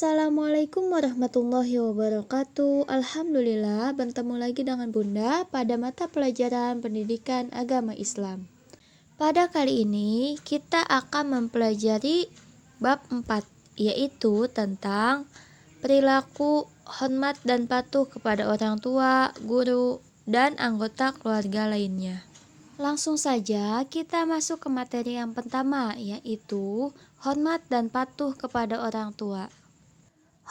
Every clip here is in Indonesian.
Assalamualaikum warahmatullahi wabarakatuh. Alhamdulillah, bertemu lagi dengan Bunda pada mata pelajaran pendidikan agama Islam. Pada kali ini kita akan mempelajari bab 4, yaitu tentang perilaku hormat dan patuh kepada orang tua, guru, dan anggota keluarga lainnya. Langsung saja kita masuk ke materi yang pertama, yaitu hormat dan patuh kepada orang tua.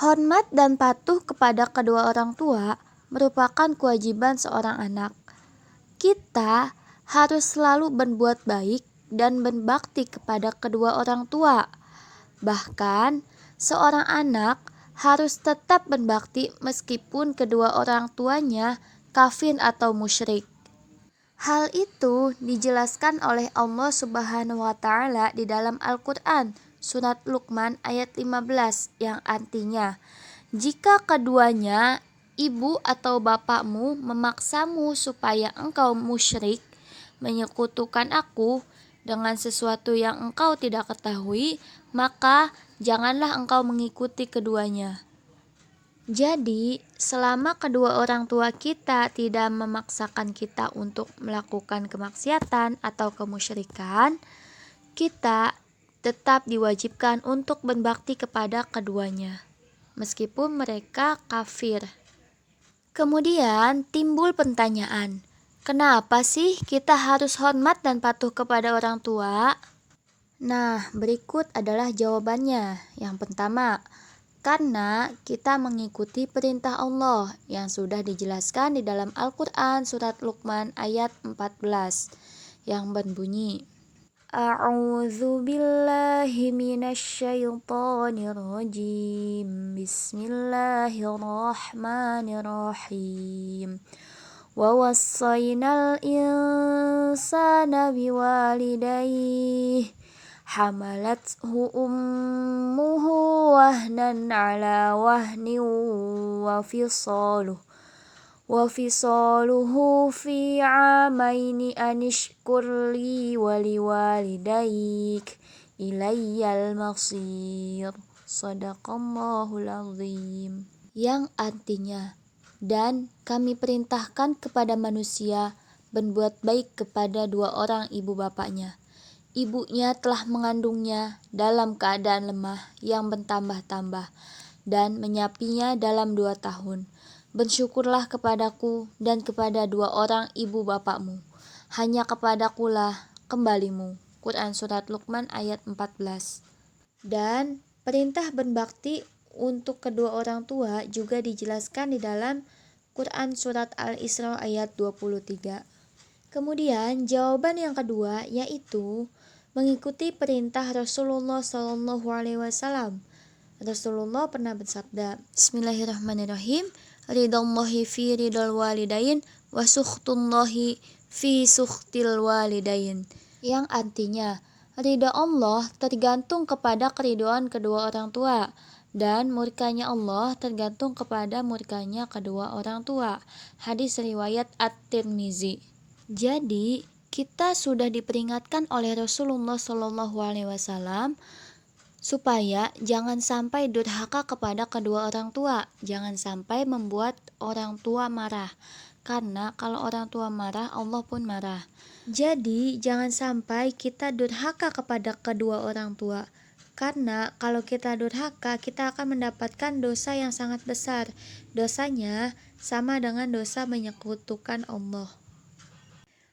Hormat dan patuh kepada kedua orang tua merupakan kewajiban seorang anak. Kita harus selalu berbuat baik dan berbakti kepada kedua orang tua. Bahkan, seorang anak harus tetap berbakti meskipun kedua orang tuanya kafir atau musyrik. Hal itu dijelaskan oleh Allah Subhanahu wa Ta'ala di dalam Al-Quran, surat Luqman ayat 15, yang artinya, jika keduanya, ibu atau bapakmu, memaksamu supaya engkau musyrik, menyekutukan aku dengan sesuatu yang engkau tidak ketahui, maka janganlah engkau mengikuti keduanya. Jadi, selama kedua orang tua kita tidak memaksakan kita untuk melakukan kemaksiatan atau kemusyrikan, kita tetap diwajibkan untuk berbakti kepada keduanya, meskipun mereka kafir. Kemudian timbul pertanyaan, kenapa sih kita harus hormat dan patuh kepada orang tua? Nah, berikut adalah jawabannya. Yang pertama, karena kita mengikuti perintah Allah yang sudah dijelaskan di dalam Al-Quran surat Luqman ayat 14 yang berbunyi, A'udzu billahi minasyaitonir rajim. Bismillahirrahmanirrahim. Wa wassaynal insana biwalidayhi hamalathu ummuhu wahnan ala wahnin wa fisaluhu fi amaini anishkur li waliwalidayk ilayyal masir. Shadaqallahul azim. Yang artinya, dan kami perintahkan kepada manusia berbuat baik kepada dua orang ibu bapaknya. Ibunya telah mengandungnya dalam keadaan lemah yang bertambah-tambah dan menyapinya dalam 2 tahun. Bersyukurlah kepadaku dan kepada dua orang ibu bapakmu. Hanya kepadakulah kembalimu. Quran Surat Luqman ayat 14. Dan perintah berbakti untuk kedua orang tua juga dijelaskan di dalam Quran Surat Al-Isra ayat 23. Kemudian jawaban yang kedua yaitu mengikuti perintah Rasulullah SAW. Rasulullah pernah bersabda, Bismillahirrahmanirrahim, Ridallahi fi ridal walidain wa sukhtullahi fi sukhtil walidain. Yang artinya, ridha Allah tergantung kepada keridhaan kedua orang tua, dan murkanya Allah tergantung kepada murkanya kedua orang tua. Hadis riwayat At-Tirmizi. Jadi, kita sudah diperingatkan oleh Rasulullah SAW supaya jangan sampai durhaka kepada kedua orang tua, jangan sampai membuat orang tua marah, karena kalau orang tua marah, Allah pun marah. Jadi, jangan sampai kita durhaka kepada kedua orang tua, karena kalau kita durhaka, kita akan mendapatkan dosa yang sangat besar. Dosanya sama dengan dosa menyekutukan Allah.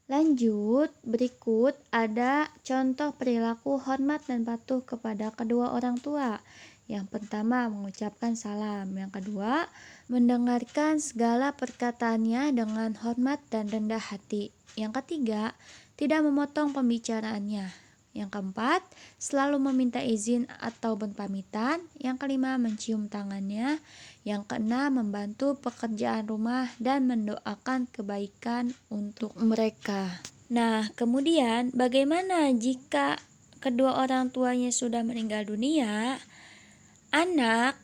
Lanjut, berikut ada contoh perilaku hormat dan patuh kepada kedua orang tua. Yang pertama, mengucapkan salam. Yang kedua, mendengarkan segala perkataannya dengan hormat dan rendah hati. Yang ketiga, tidak memotong pembicaraannya. Yang keempat, selalu meminta izin atau berpamitan. Yang kelima, mencium tangannya. Yang keenam, membantu pekerjaan rumah dan mendoakan kebaikan untuk mereka. Nah, kemudian bagaimana jika kedua orang tuanya sudah meninggal dunia? Anak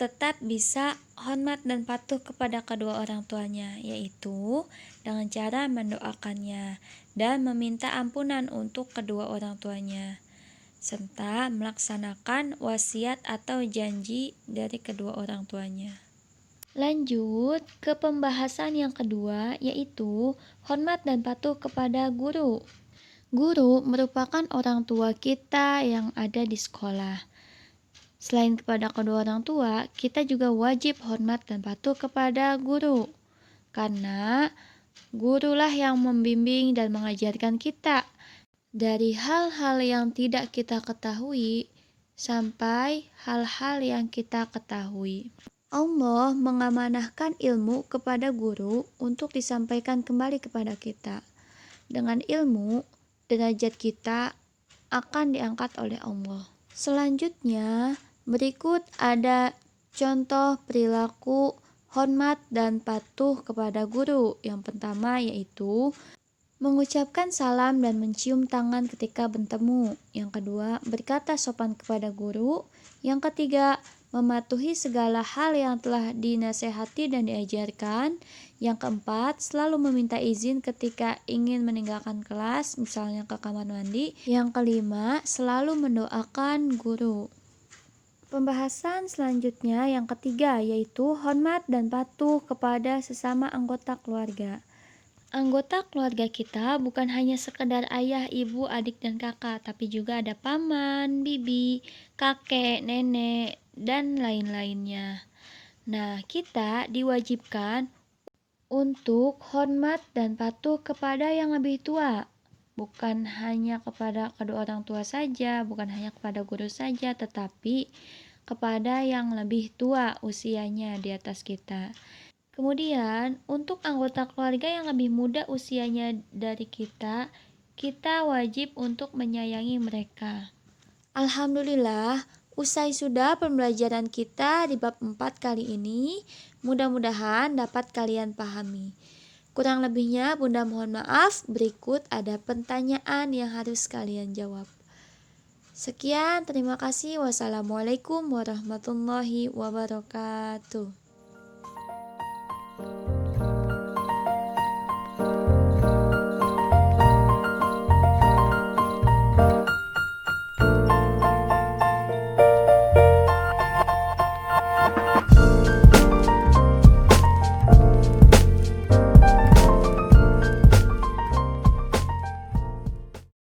tetap bisa hormat dan patuh kepada kedua orang tuanya, yaitu dengan cara mendoakannya dan meminta ampunan untuk kedua orang tuanya. serta melaksanakan wasiat atau janji dari kedua orang tuanya. Lanjut ke pembahasan yang kedua, yaitu hormat dan patuh kepada guru. Guru merupakan orang tua kita yang ada di sekolah. Selain kepada kedua orang tua, kita juga wajib hormat dan patuh kepada guru. Karena gurulah yang membimbing dan mengajarkan kita dari hal-hal yang tidak kita ketahui sampai hal-hal yang kita ketahui. Allah mengamanahkan ilmu kepada guru untuk disampaikan kembali kepada kita. Dengan ilmu, derajat kita akan diangkat oleh Allah. Selanjutnya, berikut ada contoh perilaku hormat dan patuh kepada guru. Yang pertama yaitu mengucapkan salam dan mencium tangan ketika bertemu. Yang kedua, berkata sopan kepada guru. Yang ketiga, mematuhi segala hal yang telah dinasehati dan diajarkan. Yang keempat, selalu meminta izin ketika ingin meninggalkan kelas, misalnya ke kamar mandi. Yang kelima, selalu mendoakan guru. Pembahasan selanjutnya yang ketiga yaitu hormat dan patuh kepada sesama anggota keluarga. Anggota keluarga kita bukan hanya sekedar ayah, ibu, adik, dan kakak, tapi juga ada paman, bibi, kakek, nenek, dan lain-lainnya. Nah, kita diwajibkan untuk hormat dan patuh kepada yang lebih tua. Bukan hanya kepada kedua orang tua saja, bukan hanya kepada guru saja, tetapi kepada yang lebih tua usianya di atas kita. Kemudian, untuk anggota keluarga yang lebih muda usianya dari kita, kita wajib untuk menyayangi mereka. Alhamdulillah, usai sudah pembelajaran kita di bab 4 kali ini. Mudah-mudahan dapat kalian pahami. Kurang lebihnya Bunda mohon maaf. Berikut ada pertanyaan yang harus kalian jawab. Sekian, terima kasih. Wassalamualaikum warahmatullahi wabarakatuh.